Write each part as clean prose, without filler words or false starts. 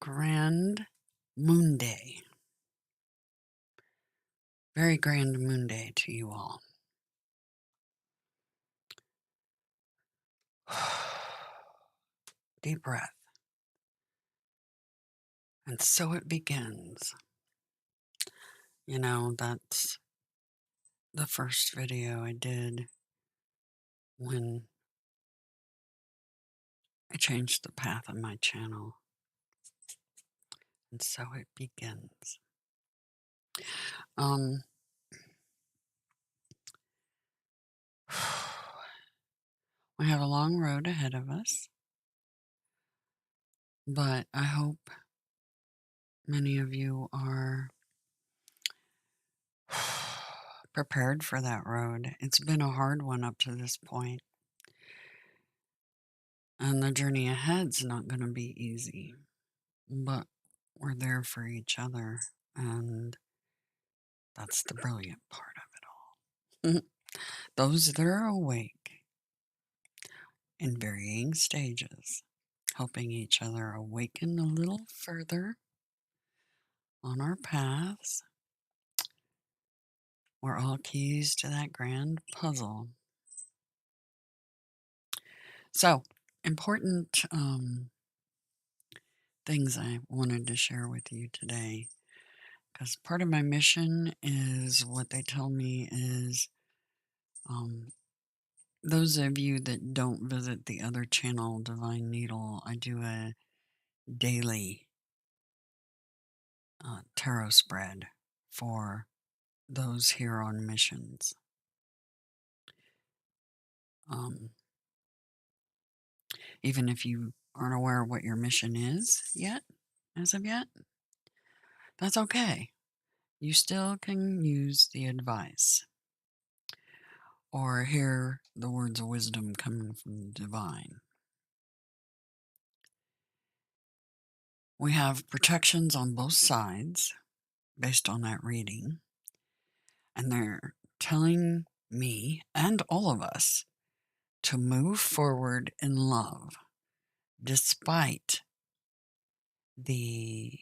Grand Moon Day. Very grand Moon Day to you all. Deep breath. And so it begins. You know, that's the first video I did when I changed the path of my channel. And so it begins. We have a long road ahead of us, but I hope many of you are prepared for that road. It's been a hard one up to this point, and the journey ahead's not going to be easy, but we're there for each other, and that's the brilliant part of it all. Those that are awake in varying stages, helping each other awaken a little further on our paths. We're all keys to that grand puzzle. So, important things I wanted to share with you today, because part of my mission is what they tell me is those of you that don't visit the other channel, Divine Needle, I do a daily tarot spread for those here on missions. Even if you aren't aware of what your mission is yet, as of yet, that's okay. You still can use the advice or hear the words of wisdom coming from the divine. We have protections on both sides based on that reading, and they're telling me and all of us to move forward in love despite the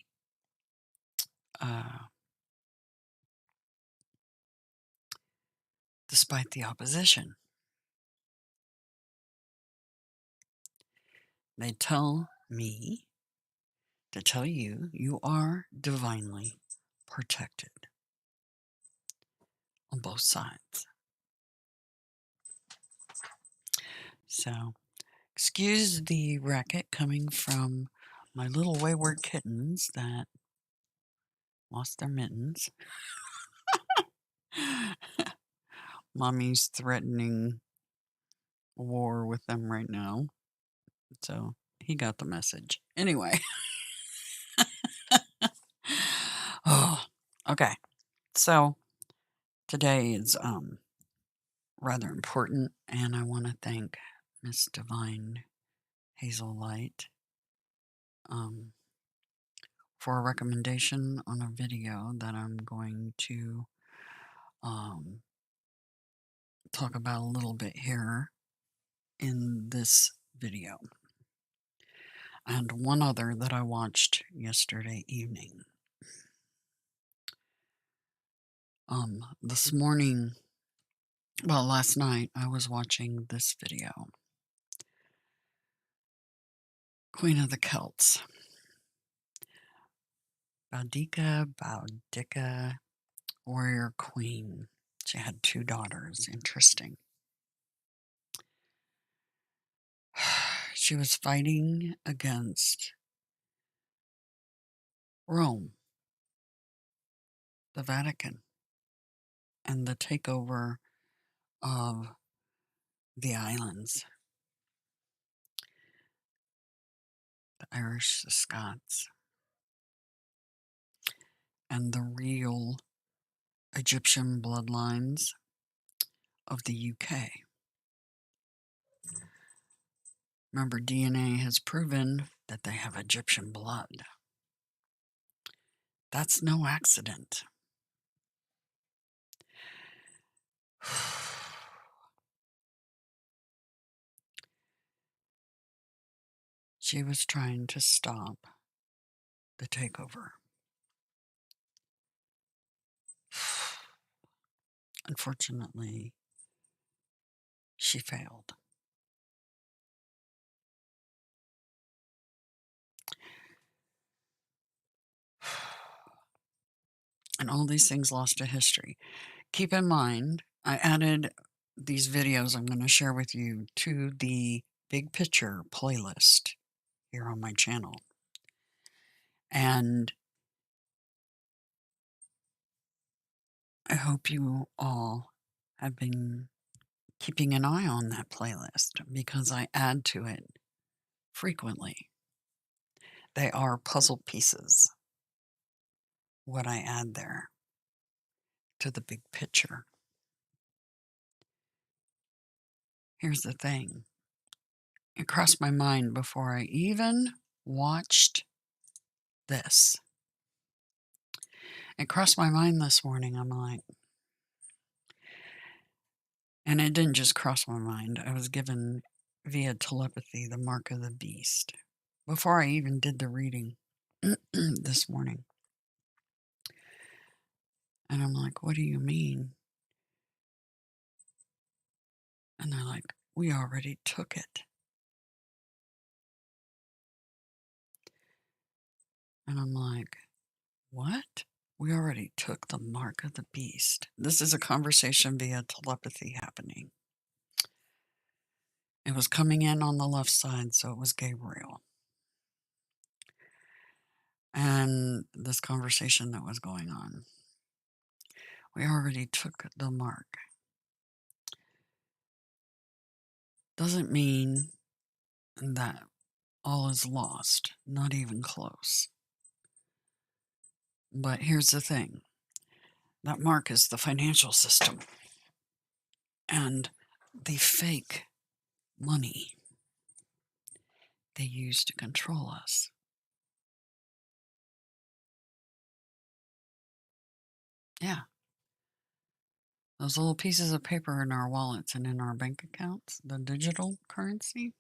opposition. They tell me to tell you, you are divinely protected on both sides. So, excuse the racket coming from my little wayward kittens that lost their mittens. Mommy's threatening war with them right now. So, he got the message. Anyway. Oh, okay. So, today is rather important, and I want to thank Miss Divine Hazel Light for a recommendation on a video that I'm going to talk about a little bit here in this video, and one other that I watched yesterday evening. This morning, well, last night, I was watching this video. Queen of the Celts. Boudica, warrior queen. She had 2 daughters. Interesting. She was fighting against Rome, the Vatican, and the takeover of the islands. The Irish, the Scots, and the real Egyptian bloodlines of the UK. Remember, DNA has proven that they have Egyptian blood. That's no accident. She was trying to stop the takeover. Unfortunately, she failed. And all these things lost to history. Keep in mind, I added these videos I'm going to share with you to the Big Picture playlist here on my channel. And I hope you all have been keeping an eye on that playlist because I add to it frequently. They are puzzle pieces, what I add there to the big picture. Here's the thing. It crossed my mind before I even watched this. It crossed my mind this morning. I'm like, and it didn't just cross my mind. I was given via telepathy the mark of the beast before I even did the reading this morning. And I'm like, what do you mean? And they're like, we already took it. And I'm like, what? We already took the mark of the beast. This is a conversation via telepathy happening. It was coming in on the left side, so it was Gabriel. And this conversation that was going on. We already took the mark. Doesn't mean that all is lost, not even close. But here's the thing. That mark is the financial system and the fake money they use to control us. Yeah. Those little pieces of paper in our wallets and in our bank accounts, the digital currency,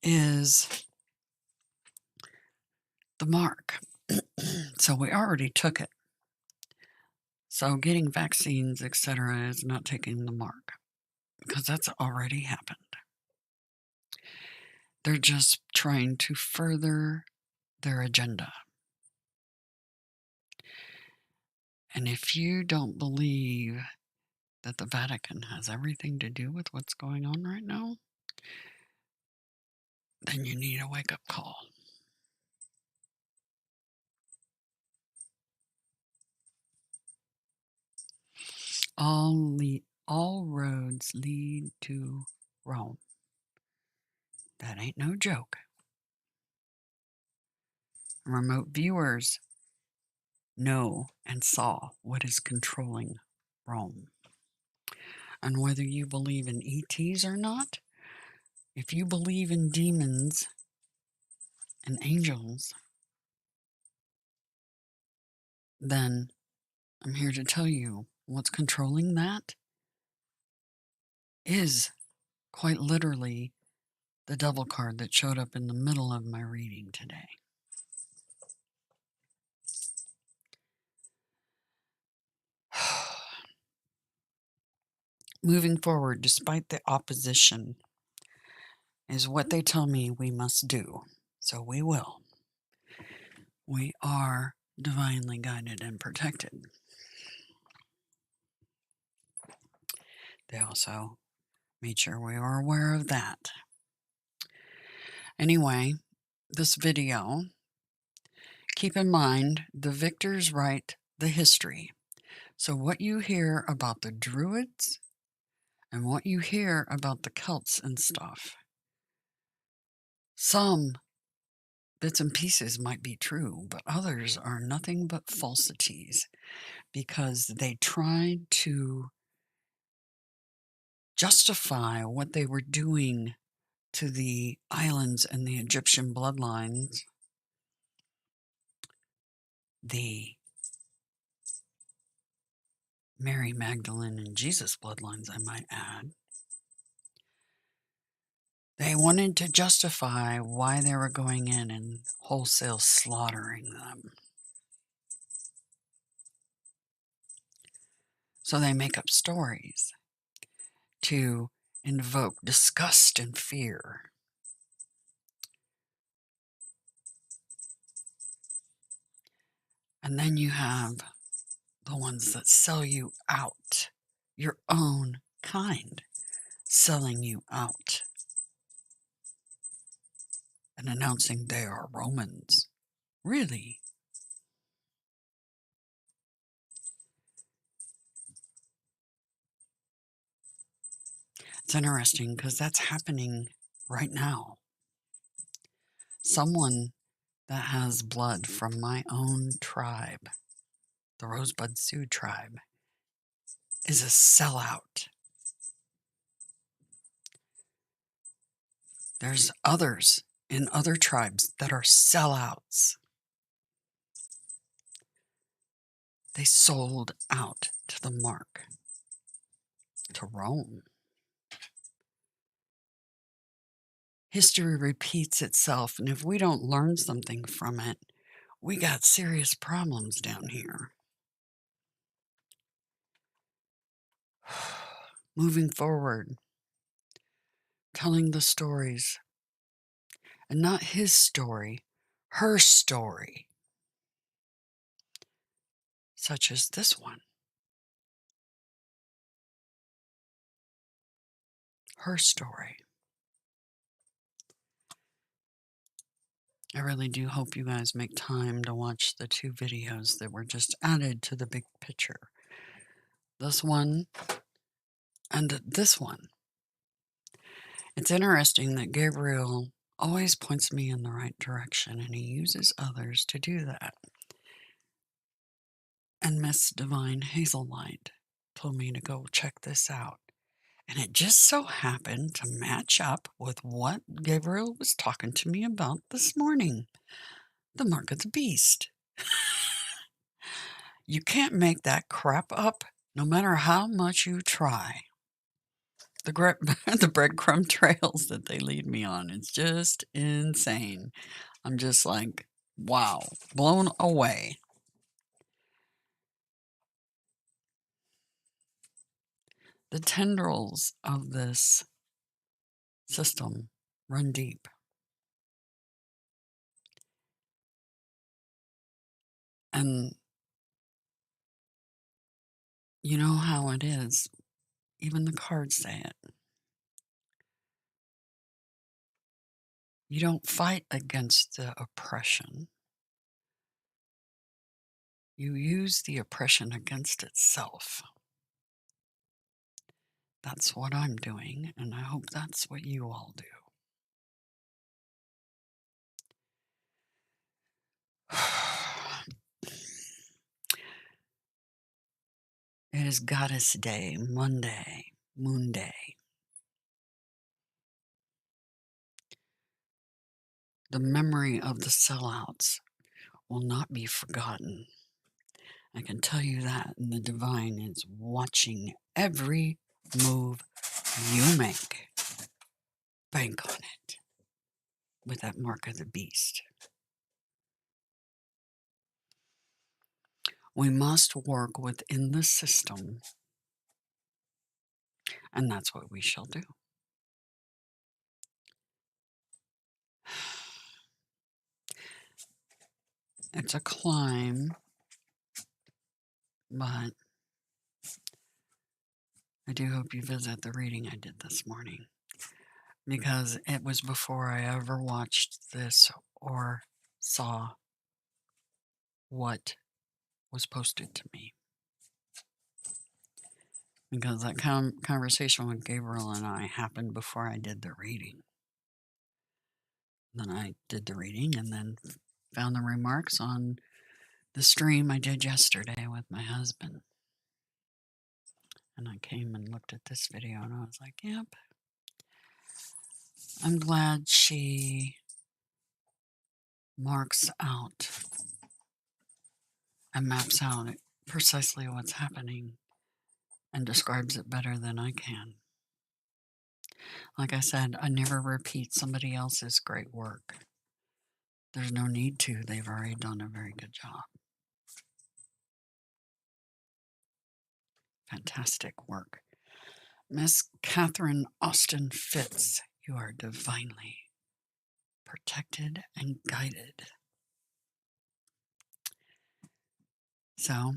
is the mark. So we already took it. So getting vaccines, etc., is not taking the mark because that's already happened. They're just trying to further their agenda. And if you don't believe that the Vatican has everything to do with what's going on right now, then you need a wake-up call. All roads lead to Rome. That ain't no joke. Remote viewers know and saw what is controlling Rome. And whether you believe in ETs or not, if you believe in demons and angels, then I'm here to tell you what's controlling that is quite literally the devil card that showed up in the middle of my reading today. Moving forward, despite the opposition, is what they tell me we must do. So we will. We are divinely guided and protected. They also made sure we were aware of that. Anyway, this video, keep in mind the victors write the history. So what you hear about the Druids and what you hear about the Celts and stuff, some bits and pieces might be true, but others are nothing but falsities because they tried to justify what they were doing to the islands and the Egyptian bloodlines, the Mary Magdalene and Jesus bloodlines, I might add. They wanted to justify why they were going in and wholesale slaughtering them. So they make up stories to invoke disgust and fear. And then you have the ones that sell you out, your own kind, selling you out and announcing they are Romans. Really? It's interesting because that's happening right now. Someone that has blood from my own tribe, the Rosebud Sioux tribe, is a sellout. There's others in other tribes that are sellouts. They sold out to the mark, to Rome. History repeats itself, and if we don't learn something from it, we got serious problems down here. Moving forward, telling the stories, and not his story, her story, such as this one. Her story. I really do hope you guys make time to watch the 2 videos that were just added to the big picture. This one and this one. It's interesting that Gabriel always points me in the right direction, and he uses others to do that. And Miss Divine Hazellight told me to go check this out. And it just so happened to match up with what Gabriel was talking to me about this morning. The mark of the beast. You can't make that crap up no matter how much you try. The breadcrumb trails that they lead me on, it's just insane. I'm just like, wow, blown away. The tendrils of this system run deep. And you know how it is. Even the cards say it. You don't fight against the oppression. You use the oppression against itself. That's what I'm doing, and I hope that's what you all do. It is Goddess Day, Monday, Moon Day. The memory of the sellouts will not be forgotten. I can tell you that, and the divine is watching every move you make. Bank on it with that mark of the beast. We must work within the system, and that's what we shall do. It's a climb, but I do hope you visit the reading I did this morning, because it was before I ever watched this or saw what was posted to me. Because that conversation with Gabriel and I happened before I did the reading. Then I did the reading and then found the remarks on the stream I did yesterday with my husband. And I came and looked at this video and I was like, yep. I'm glad she marks out and maps out precisely what's happening and describes it better than I can. Like I said, I never repeat somebody else's great work. There's no need to. They've already done a very good job. Fantastic work. Miss Catherine Austin Fitz, you are divinely protected and guided. So,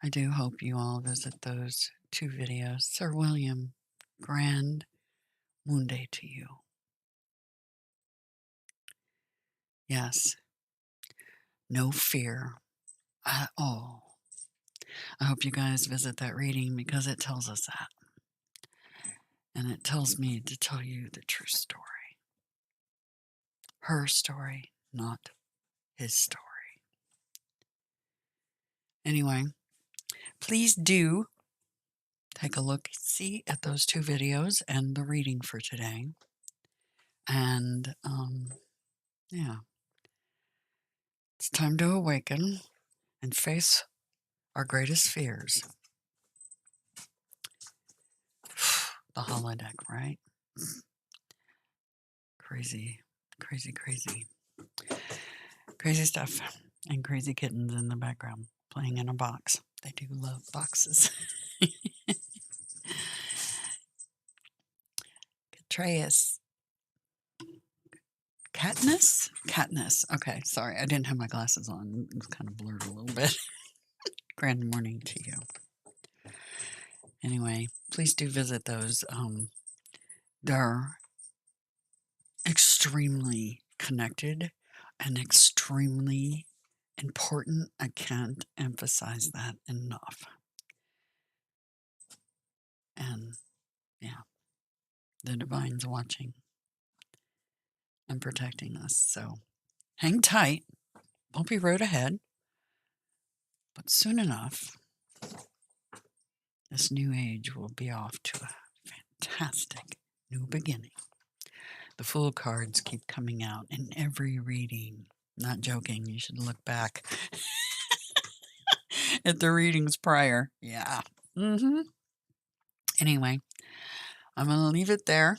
I do hope you all visit those 2 videos. Sir William, grand moon day to you. Yes, no fear at all. I hope you guys visit that reading because it tells us that. And it tells me to tell you the true story. Her story, not his story. Anyway, please do take a look-see at those 2 videos and the reading for today. And, yeah. It's time to awaken and face our greatest fears. The holodeck, right? Crazy, crazy, crazy. Crazy stuff. And crazy kittens in the background playing in a box. They do love boxes. Atreus. Katniss? Katniss. Okay, sorry. I didn't have my glasses on. It was kind of blurred a little bit. Grand morning to you. Anyway, please do visit those. They're extremely connected and extremely important. I can't emphasize that enough. And yeah, the divine's watching and protecting us. So hang tight. Bumpy road ahead. But soon enough, this new age will be off to a fantastic new beginning. The Fool cards keep coming out in every reading. Not joking. You should look back at the readings prior. Yeah. Anyway, I'm going to leave it there.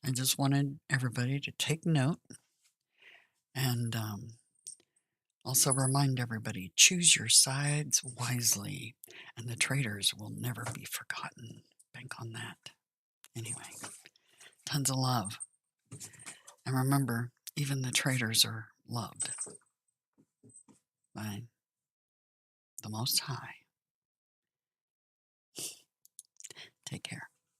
I just wanted everybody to take note and also remind everybody, choose your sides wisely, and the traitors will never be forgotten. Bank on that. Anyway, tons of love. And remember, even the traitors are loved by the Most High. Take care.